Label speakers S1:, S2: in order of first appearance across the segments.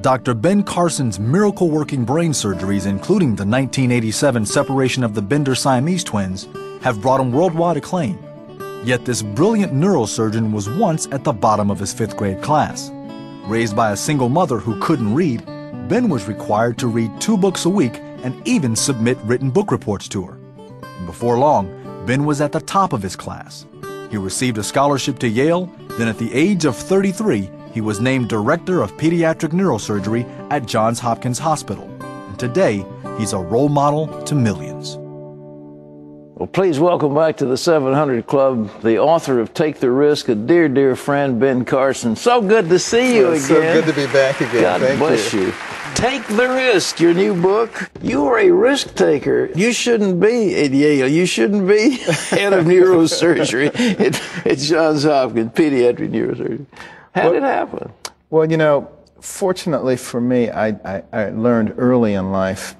S1: Dr. Ben Carson's miracle-working brain surgeries, including the 1987 separation of the Bender Siamese twins, have brought him worldwide acclaim. Yet this brilliant neurosurgeon was once at the bottom of his 5th grade class. Raised by a single mother who couldn't read, Ben was required to read 2 books a week and even submit written book reports to her. Before long, Ben was at the top of his class. He received a scholarship to Yale, then at the age of 33, he was named Director of Pediatric Neurosurgery at Johns Hopkins Hospital. And today, he's a role model to millions.
S2: Well, please welcome back to the 700 Club the author of Take the Risk, a dear, dear friend, Ben Carson. So good to see you again.
S3: So good to be back again.
S2: God bless you. Take the Risk, your new book. You are a risk taker. You shouldn't be at Yale. You shouldn't be head of neurosurgery at Johns Hopkins, pediatric neurosurgery. How did it happen?
S3: Well, you know, fortunately for me, I learned early in life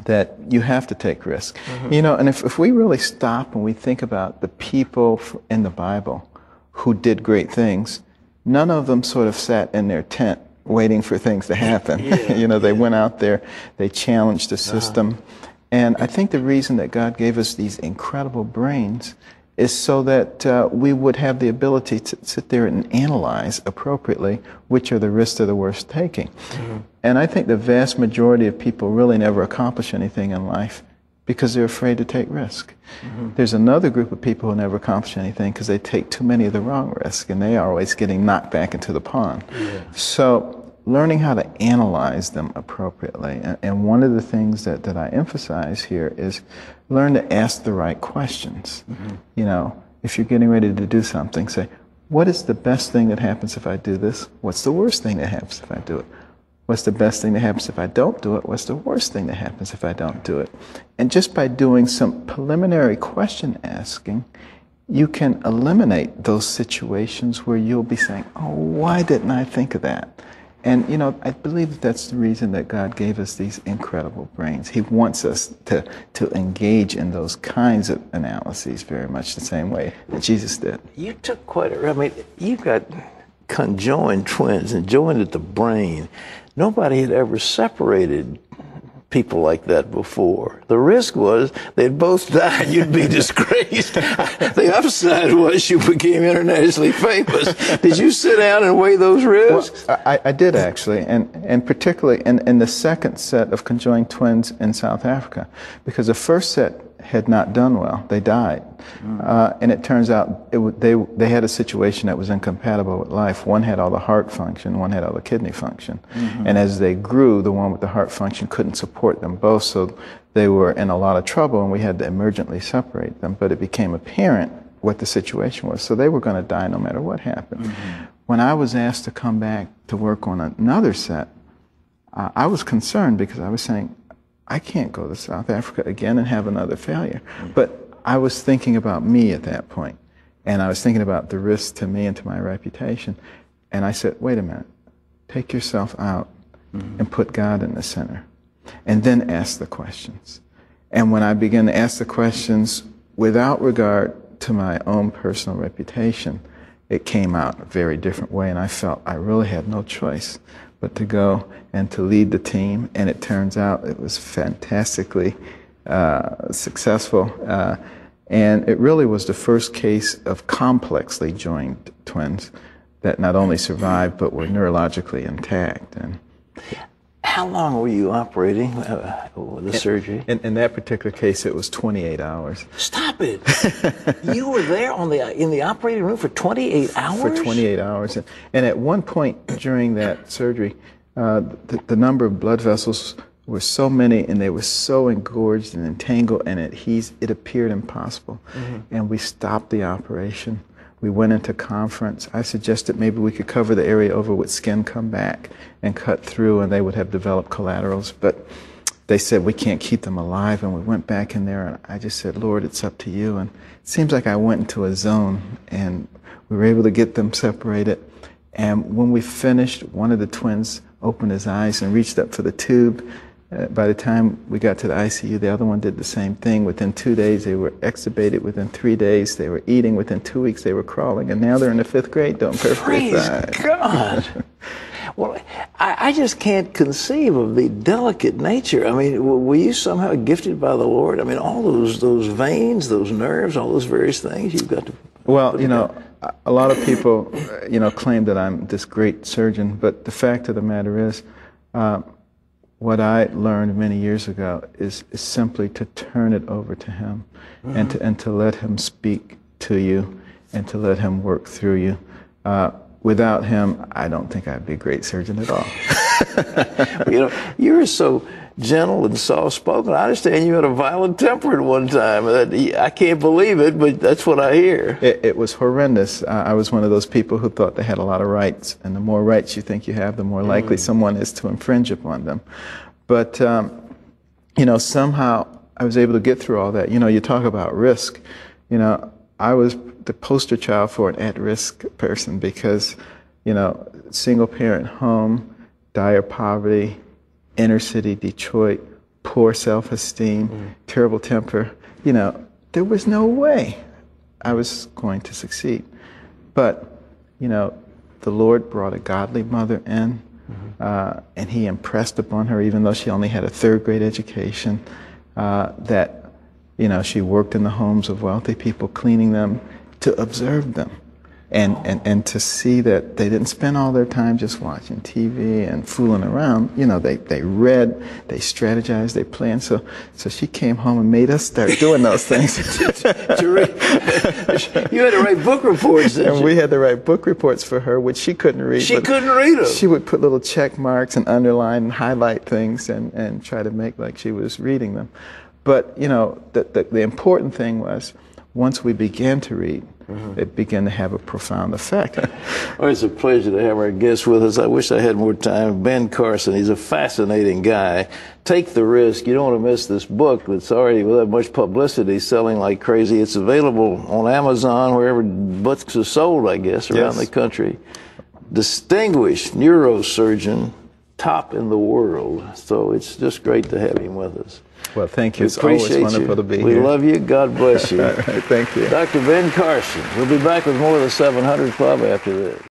S3: that you have to take risk. You know, and if we really stop and we think about the people in the Bible who did great things, none of them sort of sat in their tent waiting for things to happen. You know, they went out there, they challenged the system. And I think the reason that God gave us these incredible brains is so that we would have the ability to sit there and analyze appropriately which are the risks that are worth taking. And I think the vast majority of people really never accomplish anything in life because they're afraid to take risk. There's another group of people who never accomplish anything because they take too many of the wrong risks, and they are always getting knocked back into the pond. So learning how to analyze them appropriately. And one of the things that I emphasize here is learn to ask the right questions. You know, if you're getting ready to do something, say, what is the best thing that happens if I do this? What's the worst thing that happens if I do it? What's the best thing that happens if I don't do it? What's the worst thing that happens if I don't do it? And just by doing some preliminary question asking, you can eliminate those situations where you'll be saying, oh, why didn't I think of that? And, you know, I believe that's the reason that God gave us these incredible brains. He wants us to engage in those kinds of analyses very much the same way that Jesus did.
S2: You took quite a, I mean, you've got conjoined twins and joined at the brain. Nobody had ever separated people like that before. The risk was they'd both died, you'd be disgraced. The upside was you became internationally famous. Did you sit down and weigh those risks?
S3: Well, I did actually, and particularly in the second set of conjoined twins in South Africa, because the first set had not done well. They died. And it turns out they had a situation that was incompatible with life. One had all the heart function, one had all the kidney function. And as they grew, the one with the heart function couldn't support them both, so they were in a lot of trouble, and we had to emergently separate them. But it became apparent what the situation was. So they were going to die no matter what happened. When I was asked to come back to work on another set, I was concerned because I was saying, I can't go to South Africa again and have another failure. But I was thinking about me at that point, and I was thinking about the risk to me and to my reputation. And I said, wait a minute, take yourself out and put God in the center, and then ask the questions. And when I began to ask the questions without regard to my own personal reputation, it came out a very different way, and I felt I really had no choice but to go and to lead the team. And it turns out it was fantastically successful. And it really was the first case of complexly joined twins that not only survived but were neurologically intact. And
S2: how long were you operating the surgery?
S3: In that particular case, it was 28 hours.
S2: Stop it! You were there in the operating room for 28 hours?
S3: For 28 hours. And at one point during that surgery, the number of blood vessels were so many, and they were so engorged and entangled, and it appeared impossible. And we stopped the operation. We went into conference. I suggested maybe we could cover the area over with skin, come back and cut through, and they would have developed collaterals. But they said, we can't keep them alive. And we went back in there, and I just said, Lord, it's up to you. And it seems like I went into a zone, and we were able to get them separated. And when we finished, one of the twins opened his eyes and reached up for the tube. By the time we got to the ICU, the other one did the same thing. Within 2 days, they were extubated. Within 3 days, they were eating. Within 2 weeks, they were crawling. And now they're in the 5th grade doing perfectly fine.
S2: Praise God. Well, I just can't conceive of the delicate nature. I mean, were you somehow gifted by the Lord? I mean, all those veins, those nerves, all those various things you've got to...
S3: Well, you know, a lot of people, you know, claim that I'm this great surgeon, but the fact of the matter is, what I learned many years ago is simply to turn it over to Him, and to let Him speak to you, and to let Him work through you. Without Him, I don't think I'd be a great surgeon at all.
S2: You know, you're so gentle and soft-spoken. I understand you had a violent temper at one time. I can't believe it, but that's what I hear.
S3: It was horrendous. I was one of those people who thought they had a lot of rights, and the more rights you think you have, the more likely someone is to infringe upon them. But, you know, somehow I was able to get through all that. You know, you talk about risk. You know, I was the poster child for an at-risk person because, you know, single-parent home, dire poverty, inner city Detroit, poor self-esteem, terrible temper. You know, there was no way I was going to succeed. But, you know, the Lord brought a godly mother in, and He impressed upon her, even though she only had a third-grade education, that, you know, she worked in the homes of wealthy people, cleaning them, to observe them. And to see that they didn't spend all their time just watching TV and fooling around. You know, they read, they strategized, they planned. So she came home and made us start doing those things.
S2: You had to write book reports, didn't you?
S3: And we had to write book reports for her, which she couldn't read.
S2: She couldn't read them.
S3: She would put little check marks and underline and highlight things and try to make like she was reading them. But, you know, the important thing was, once we began to read, it began to have a profound effect.
S2: Well, it's a pleasure to have our guest with us. I wish I had more time. Ben Carson, he's a fascinating guy. Take the risk. You don't want to miss this book that's already, without much publicity, selling like crazy. It's available on Amazon, wherever books are sold, I guess, around the country. Distinguished neurosurgeon, top in the world. So it's just great to have him with us.
S3: Well, thank you. It's always wonderful to be here.
S2: We love you. God bless you.
S3: All right, thank you.
S2: Dr. Ben Carson. We'll be back with more of the 700 Club after this.